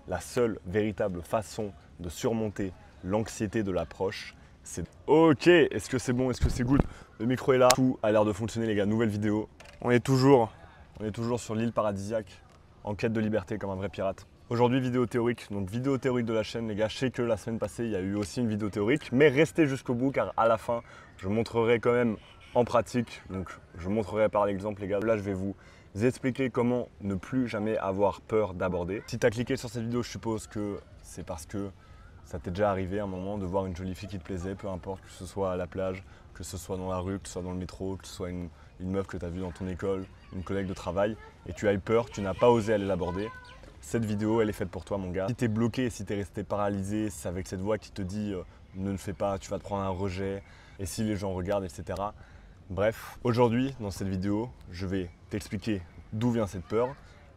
la seule véritable façon de surmonter l'anxiété de l'approche, c'est... Ok, est-ce que c'est bon, est-ce que c'est good? Le micro est là, tout a l'air de fonctionner les gars, nouvelle vidéo. On est toujours sur l'île paradisiaque, en quête de liberté comme un vrai pirate. Aujourd'hui vidéo théorique, donc vidéo théorique de la chaîne les gars. Je sais que la semaine passée il y a eu aussi une vidéo théorique, mais restez jusqu'au bout car à la fin je montrerai quand même en pratique, donc je montrerai par l'exemple les gars. Là je vais vous expliquer comment ne plus jamais avoir peur d'aborder. Si tu as cliqué sur cette vidéo, je suppose que c'est parce que ça t'est déjà arrivé à un moment de voir une jolie fille qui te plaisait, peu importe que ce soit à la plage, que ce soit dans la rue, que ce soit dans le métro, que ce soit une meuf que tu as vue dans ton école, une collègue de travail, et tu as eu peur, tu n'as pas osé aller l'aborder. Cette vidéo, elle est faite pour toi mon gars. Si tu es bloqué, si tu es resté paralysé, c'est avec cette voix qui te dit ne le fais pas, tu vas te prendre un rejet, et si les gens regardent, etc. Bref, aujourd'hui, dans cette vidéo, je vais t'expliquer d'où vient cette peur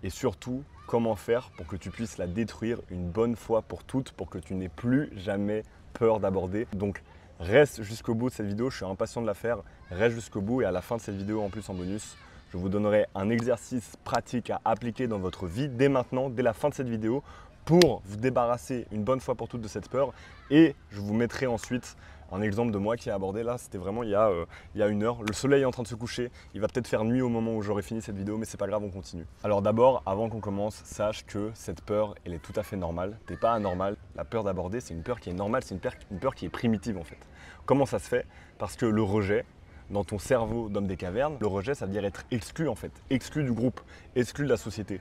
et surtout comment faire pour que tu puisses la détruire une bonne fois pour toutes, pour que tu n'aies plus jamais peur d'aborder. Donc reste jusqu'au bout de cette vidéo, je suis impatient de la faire, reste jusqu'au bout et à la fin de cette vidéo, en plus en bonus, je vous donnerai un exercice pratique à appliquer dans votre vie dès maintenant, dès la fin de cette vidéo, pour vous débarrasser une bonne fois pour toutes de cette peur. Et je vous mettrai ensuite un exemple de moi qui a abordé là, c'était vraiment il y a une heure. Le soleil est en train de se coucher, il va peut-être faire nuit au moment où j'aurai fini cette vidéo, mais c'est pas grave, on continue. Alors d'abord, avant qu'on commence, sache que cette peur, elle est tout à fait normale. T'es pas anormal. La peur d'aborder, c'est une peur qui est normale, c'est une peur qui est primitive en fait. Comment ça se fait? Parce que le rejet, dans ton cerveau d'homme des cavernes, le rejet, ça veut dire être exclu en fait, exclu du groupe, exclu de la société.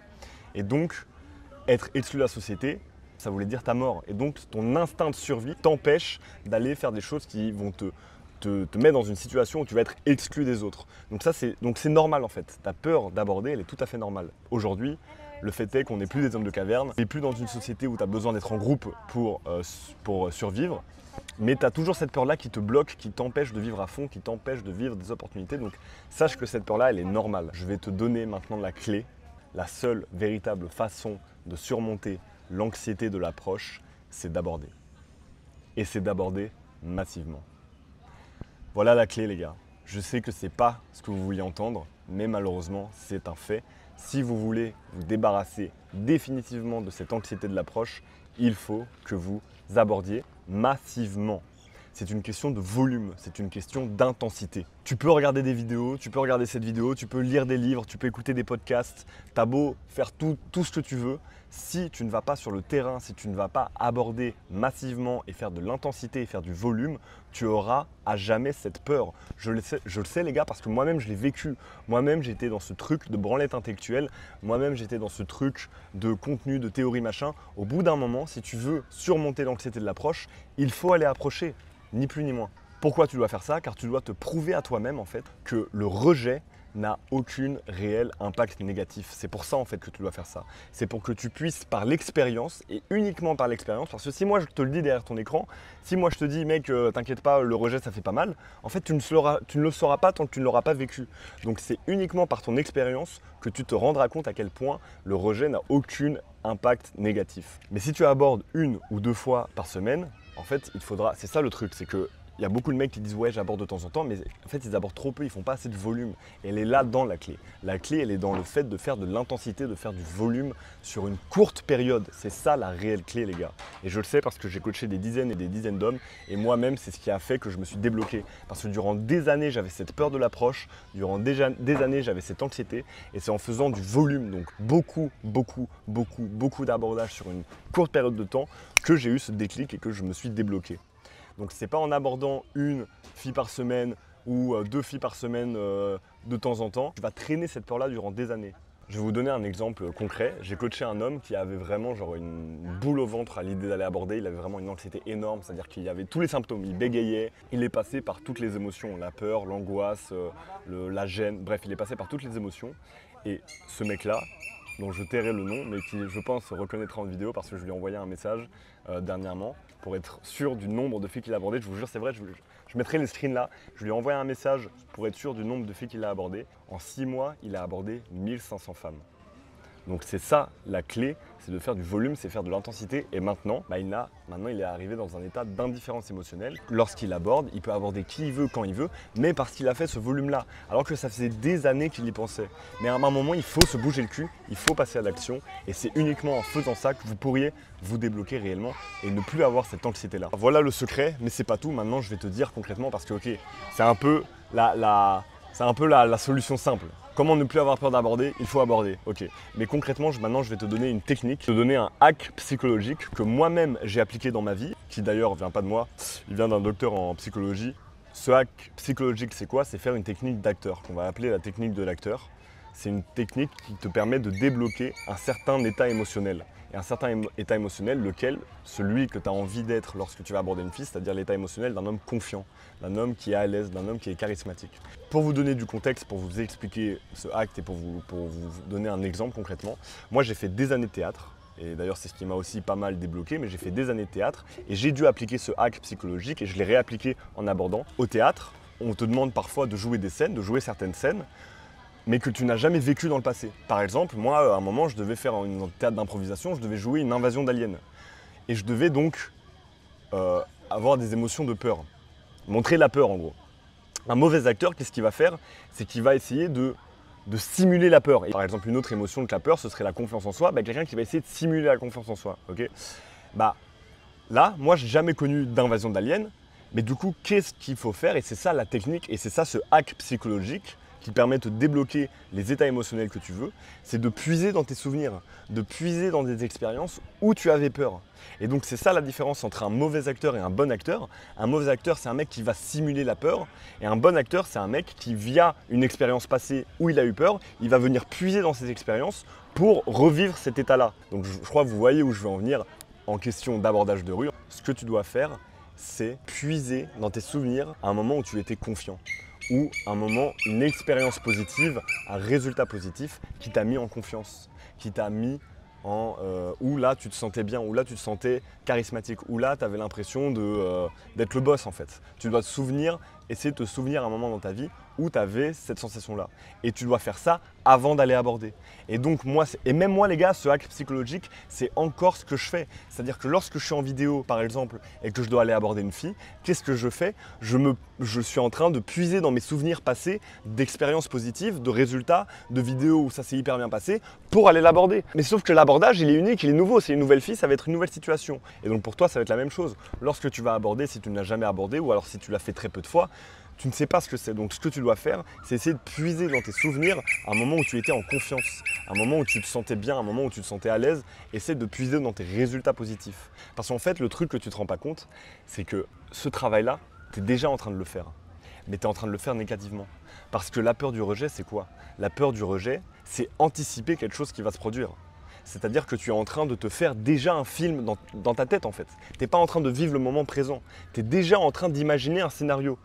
Et donc, être exclu de la société, ça voulait dire ta mort. Et donc, ton instinct de survie t'empêche d'aller faire des choses qui vont te mettre dans une situation où tu vas être exclu des autres. Donc c'est normal en fait. Ta peur d'aborder, elle est tout à fait normale. Aujourd'hui, le fait est qu'on n'est plus des hommes de caverne, on n'est plus dans une société où tu as besoin d'être en groupe pour survivre. Mais tu as toujours cette peur-là qui te bloque, qui t'empêche de vivre à fond, qui t'empêche de vivre des opportunités. Donc sache que cette peur-là, elle est normale. Je vais te donner maintenant la clé, la seule véritable façon de surmonter l'anxiété de l'approche, c'est d'aborder. Et c'est d'aborder massivement. Voilà la clé les gars. Je sais que c'est pas ce que vous vouliez entendre, mais malheureusement c'est un fait. Si vous voulez vous débarrasser définitivement de cette anxiété de l'approche, il faut que vous abordiez massivement. C'est une question de volume, c'est une question d'intensité. Tu peux regarder des vidéos, tu peux regarder cette vidéo, tu peux lire des livres, tu peux écouter des podcasts, t'as beau faire tout ce que tu veux. Si tu ne vas pas sur le terrain, si tu ne vas pas aborder massivement et faire de l'intensité et faire du volume, tu auras à jamais cette peur. Je le sais les gars parce que moi-même je l'ai vécu. Moi-même j'étais dans ce truc de branlette intellectuelle, moi-même j'étais dans ce truc de contenu, de théorie machin. Au bout d'un moment, si tu veux surmonter l'anxiété de l'approche, il faut aller approcher. Ni plus ni moins. Pourquoi tu dois faire ça? Car tu dois te prouver à toi-même en fait que le rejet n'a aucun réel impact négatif. C'est pour ça en fait que tu dois faire ça. C'est pour que tu puisses par l'expérience et uniquement par l'expérience, parce que si moi je te le dis derrière ton écran, si moi je te dis mec t'inquiète pas le rejet ça fait pas mal, en fait tu ne le sauras pas tant que tu ne l'auras pas vécu. Donc c'est uniquement par ton expérience que tu te rendras compte à quel point le rejet n'a aucun impact négatif. Mais si tu abordes une ou deux fois par semaine, en fait, il faudra. C'est ça le truc, c'est que il y a beaucoup de mecs qui disent ouais j'aborde de temps en temps, mais en fait ils abordent trop peu, ils font pas assez de volume. Et elle est là-dedans la clé. La clé elle est dans le fait de faire de l'intensité, de faire du volume sur une courte période. C'est ça la réelle clé les gars. Et je le sais parce que j'ai coaché des dizaines et des dizaines d'hommes et moi-même c'est ce qui a fait que je me suis débloqué. Parce que durant des années j'avais cette peur de l'approche, durant des années j'avais cette anxiété et c'est en faisant du volume, donc beaucoup d'abordages sur une courte période de temps que j'ai eu ce déclic et que je me suis débloqué. Donc c'est pas en abordant une fille par semaine ou deux filles par semaine de temps en temps, tu vas traîner cette peur-là durant des années. Je vais vous donner un exemple concret. J'ai coaché un homme qui avait vraiment genre une boule au ventre à l'idée d'aller aborder. Il avait vraiment une anxiété énorme, c'est-à-dire qu'il y avait tous les symptômes. Il bégayait, il est passé par toutes les émotions, la peur, l'angoisse, la gêne, bref, il est passé par toutes les émotions. Et ce mec-là, dont je tairai le nom, mais qui je pense se reconnaîtra en vidéo parce que je lui ai envoyé un message dernièrement pour être sûr du nombre de filles qu'il a abordées. Je vous jure, c'est vrai, je mettrai les screens là. Je lui ai envoyé un message pour être sûr du nombre de filles qu'il a abordées. En 6 mois, il a abordé 1500 femmes. Donc c'est ça la clé, c'est de faire du volume, c'est faire de l'intensité. Et maintenant, il est arrivé dans un état d'indifférence émotionnelle. Lorsqu'il aborde, il peut aborder qui il veut, quand il veut, mais parce qu'il a fait ce volume-là. Alors que ça faisait des années qu'il y pensait. Mais à un moment, il faut se bouger le cul, il faut passer à l'action. Et c'est uniquement en faisant ça que vous pourriez vous débloquer réellement et ne plus avoir cette anxiété-là. Voilà le secret, mais c'est pas tout. Maintenant, je vais te dire concrètement parce que, ok, c'est un peu la solution simple. Comment ne plus avoir peur d'aborder? Il faut aborder, ok. Mais concrètement, maintenant, je vais te donner une technique, te donner un hack psychologique que moi-même j'ai appliqué dans ma vie, qui d'ailleurs vient pas de moi, il vient d'un docteur en psychologie. Ce hack psychologique, c'est quoi? C'est faire une technique d'acteur, qu'on va appeler la technique de l'acteur. C'est une technique qui te permet de débloquer un certain état émotionnel. Et un certain état émotionnel, lequel, celui que tu as envie d'être lorsque tu vas aborder une fille, c'est-à-dire l'état émotionnel d'un homme confiant, d'un homme qui est à l'aise, d'un homme qui est charismatique. Pour vous donner du contexte, pour vous expliquer ce hack et pour vous donner un exemple concrètement, moi j'ai fait des années de théâtre, et d'ailleurs c'est ce qui m'a aussi pas mal débloqué, mais j'ai fait des années de théâtre et j'ai dû appliquer ce hack psychologique et je l'ai réappliqué en abordant. Au théâtre, on te demande parfois de jouer des scènes, de jouer certaines scènes, mais que tu n'as jamais vécu dans le passé. Par exemple, moi, à un moment, je devais faire un théâtre d'improvisation, je devais jouer une invasion d'aliens. Et je devais donc avoir des émotions de peur, montrer la peur en gros. Un mauvais acteur, qu'est-ce qu'il va faire? C'est qu'il va essayer de simuler la peur. Et par exemple, une autre émotion que la peur, ce serait la confiance en soi. Quelqu'un qui va essayer de simuler la confiance en soi. Okay, là, moi, j'ai jamais connu d'invasion d'aliens, mais du coup, qu'est-ce qu'il faut faire? Et c'est ça la technique, et c'est ça ce hack psychologique qui permet de te débloquer les états émotionnels que tu veux, c'est de puiser dans tes souvenirs, de puiser dans des expériences où tu avais peur. Et donc c'est ça la différence entre un mauvais acteur et un bon acteur. Un mauvais acteur, c'est un mec qui va simuler la peur, et un bon acteur, c'est un mec qui, via une expérience passée où il a eu peur, il va venir puiser dans ces expériences pour revivre cet état-là. Donc je crois que vous voyez où je veux en venir en question d'abordage de rue. Ce que tu dois faire, c'est puiser dans tes souvenirs à un moment où tu étais confiant, ou un moment, une expérience positive, un résultat positif qui t'a mis en confiance, qui t'a mis en… où là tu te sentais bien, où là tu te sentais charismatique, où là tu avais l'impression d'être le boss en fait. Tu dois te souvenir, essayer de te souvenir un moment dans ta vie où tu avais cette sensation-là. Et tu dois faire ça avant d'aller aborder. Et donc même moi les gars, ce hack psychologique, c'est encore ce que je fais. C'est-à-dire que lorsque je suis en vidéo par exemple et que je dois aller aborder une fille, qu'est-ce que je fais? Je suis en train de puiser dans mes souvenirs passés d'expériences positives, de résultats, de vidéos où ça s'est hyper bien passé pour aller l'aborder. Mais sauf que l'abordage, il est unique, il est nouveau, c'est une nouvelle fille, ça va être une nouvelle situation. Et donc pour toi, ça va être la même chose. Lorsque tu vas aborder, si tu ne l'as jamais abordé ou alors si tu l'as fait très peu de fois, tu ne sais pas ce que c'est. Donc ce que tu dois faire, c'est essayer de puiser dans tes souvenirs un moment où tu étais en confiance, un moment où tu te sentais bien, un moment où tu te sentais à l'aise. Essaie de puiser dans tes résultats positifs. Parce qu'en fait, le truc que tu ne te rends pas compte, c'est que ce travail-là, tu es déjà en train de le faire. Mais tu es en train de le faire négativement. Parce que la peur du rejet, c'est quoi? La peur du rejet, c'est anticiper quelque chose qui va se produire. C'est-à-dire que tu es en train de te faire déjà un film dans ta tête en fait. Tu n'es pas en train de vivre le moment présent. Tu es déjà en train d'imaginer un scénario.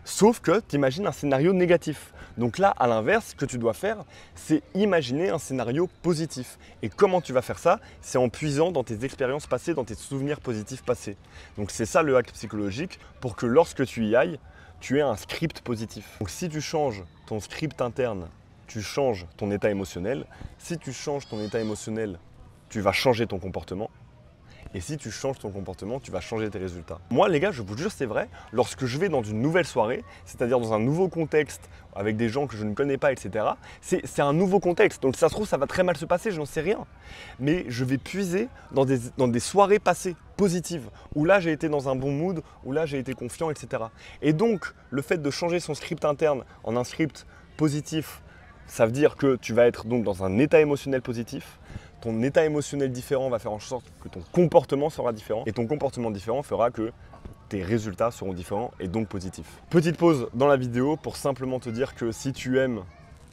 Sauf que tu imagines un scénario négatif. Donc là, à l'inverse, ce que tu dois faire, c'est imaginer un scénario positif. Et comment tu vas faire ça? C'est en puisant dans tes expériences passées, dans tes souvenirs positifs passés. Donc c'est ça le hack psychologique pour que lorsque tu y ailles, tu aies un script positif. Donc si tu changes ton script interne, tu changes ton état émotionnel. Si tu changes ton état émotionnel, tu vas changer ton comportement. Et si tu changes ton comportement, tu vas changer tes résultats. Moi, les gars, je vous jure, c'est vrai, lorsque je vais dans une nouvelle soirée, c'est-à-dire dans un nouveau contexte, avec des gens que je ne connais pas, etc., c'est un nouveau contexte. Donc, si ça se trouve, ça va très mal se passer, je n'en sais rien. Mais je vais puiser dans des soirées passées, positives, où là, j'ai été dans un bon mood, où là, j'ai été confiant, etc. Et donc, le fait de changer son script interne en un script positif, ça veut dire que tu vas être donc dans un état émotionnel positif. Ton état émotionnel différent va faire en sorte que ton comportement sera différent. Et ton comportement différent fera que tes résultats seront différents et donc positifs. Petite pause dans la vidéo pour simplement te dire que si tu aimes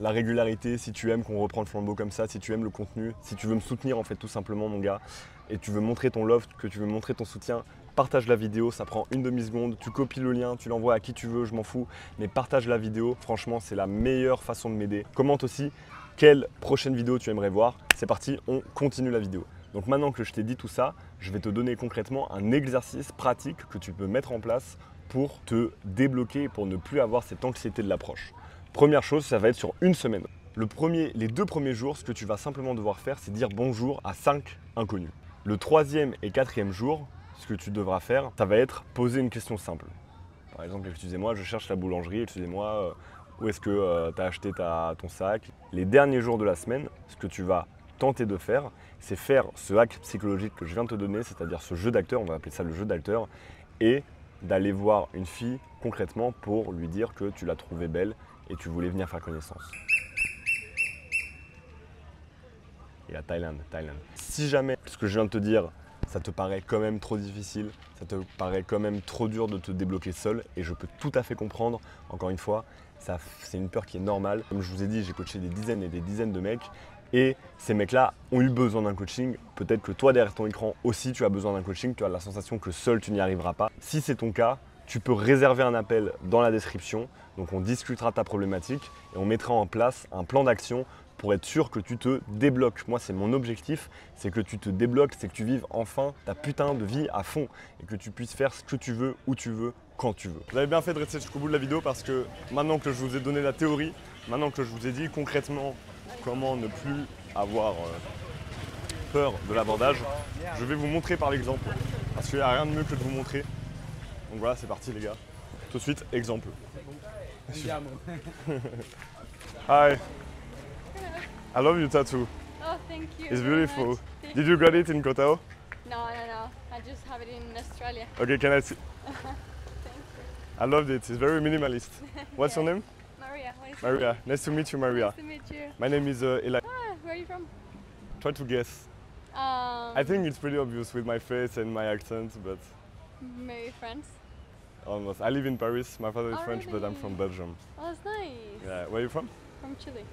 la régularité, si tu aimes qu'on reprend le flambeau comme ça, si tu aimes le contenu, si tu veux me soutenir en fait tout simplement mon gars, et tu veux montrer ton love, que tu veux montrer ton soutien, partage la vidéo, ça prend une demi-seconde, tu copies le lien, tu l'envoies à qui tu veux, je m'en fous, mais partage la vidéo, franchement c'est la meilleure façon de m'aider. Commente aussi quelle prochaine vidéo tu aimerais voir. C'est parti, on continue la vidéo. Donc maintenant que je t'ai dit tout ça, je vais te donner concrètement un exercice pratique que tu peux mettre en place pour te débloquer, pour ne plus avoir cette anxiété de l'approche. Première chose, ça va être sur une semaine. Les 2 premiers jours, ce que tu vas simplement devoir faire, c'est dire bonjour à 5 inconnus. Le 3e et 4e jour, ce que tu devras faire, ça va être poser une question simple. Par exemple, excusez-moi, je cherche la boulangerie, excusez-moi, où est-ce que tu as acheté ton sac? Les derniers jours de la semaine, ce que tu vas tenter de faire, c'est faire ce hack psychologique que je viens de te donner, c'est-à-dire ce jeu d'acteur, on va appeler ça le jeu d'acteur, et d'aller voir une fille concrètement pour lui dire que tu l'as trouvée belle et tu voulais venir faire connaissance. Et à Thaïlande. Si jamais ce que je viens de te dire, ça te paraît quand même trop difficile, ça te paraît quand même trop dur de te débloquer seul, et je peux tout à fait comprendre, encore une fois, c'est une peur qui est normale. Comme je vous ai dit, j'ai coaché des dizaines et des dizaines de mecs, et ces mecs-là ont eu besoin d'un coaching. Peut-être que toi, derrière ton écran aussi, tu as besoin d'un coaching, tu as la sensation que seul, tu n'y arriveras pas. Si c'est ton cas, tu peux réserver un appel dans la description, donc on discutera de ta problématique et on mettra en place un plan d'action pour être sûr que tu te débloques. Moi, c'est mon objectif, c'est que tu te débloques, c'est que tu vives enfin ta putain de vie à fond et que tu puisses faire ce que tu veux, où tu veux, quand tu veux. Vous avez bien fait de rester jusqu'au bout de la vidéo parce que maintenant que je vous ai donné la théorie, maintenant que je vous ai dit concrètement comment ne plus avoir peur de l'abordage, je vais vous montrer par l'exemple parce qu'il n'y a rien de mieux que de vous montrer. Donc voilà, c'est parti les gars. Tout de suite, exemple. Hi. I love your tattoo. Oh, thank you. It's very beautiful. much. Thank Did you get it in Koh Tao? No. I just have it in Australia. Okay, can I see? Thank you. I loved it. It's very minimalist. What's your name? Maria, what is Maria. Nice to meet you, Maria. Nice to meet you. My name is Eli. Ah, where are you from? Try to guess. I think it's pretty obvious with my face and my accent, but Maybe France. almost. I live in Paris. My father is Oh, French, but I'm really? from Belgium. Oh, that's nice. Yeah. Where are you from? From Chile.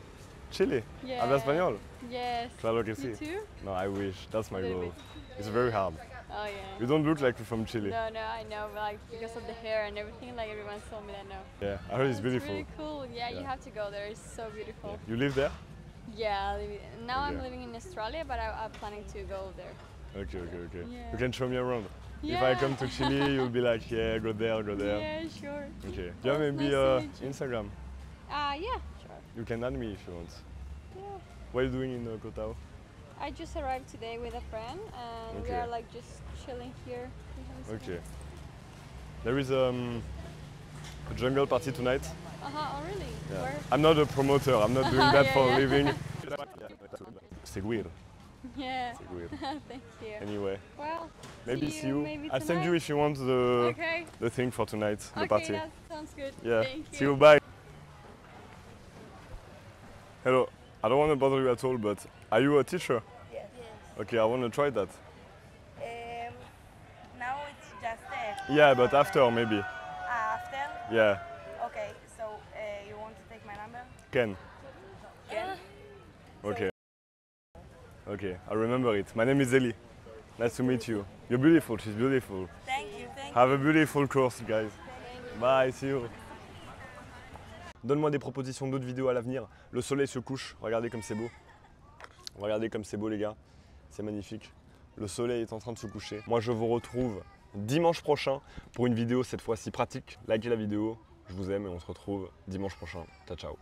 Chile. Yeah. Habla español? Yes. Claro que You sí. too? No, I wish. That's my Little goal. bit. It's very hard. Oh, yeah. You don't look like you're from Chile. No, I know, but like because of the hair and everything, like everyone told me that no. Yeah, I heard it's Oh, beautiful. really cool. Yeah, you Yeah. have to go there. It's so beautiful. You live there? Yeah. Now I'm Okay. living in Australia, but I'm planning to go there. Okay. Yeah. You can show me around. If Yeah. I come to Chile, you'll be like, yeah, go there. Yeah, sure. Okay. Do you have Well, maybe nice to meet you. Instagram? Yeah, sure. You can add me if you want. Yeah. What are you doing in Koh Tao? I just arrived today with a friend, and we Okay. are like just chilling here. We haven't seen Okay. it. There is a jungle party tonight. Oh, really? Yeah. Where? I'm not a promoter. I'm not doing that Yeah, for yeah. a living. C'est weird. Yeah. C'est weird. Thank you. Anyway, Well, maybe see you. maybe I'll send you tonight. if you want Okay. the thing for tonight, the Okay, party. that sounds good. Yeah. Thank you. See you. Bye. Hello. I don't want to bother you at all, but are you a teacher? Yes. Okay, I want to try that. Now it's just Yeah, but after maybe. after. Yeah. Okay, so you want to take my number? Ken. Ken? Okay. Okay, I remember it. My name is Eli. Nice to meet you. You're beautiful. She's beautiful. Thank you. Have a beautiful course, guys. Bye, see you. Donne-moi des propositions d'autres vidéos à l'avenir. Le soleil se couche. Regardez comme c'est beau. Regardez comme c'est beau, les gars. C'est magnifique. Le soleil est en train de se coucher. Moi, je vous retrouve dimanche prochain pour une vidéo cette fois-ci pratique. Likez la vidéo. Je vous aime et on se retrouve dimanche prochain. Ciao, ciao.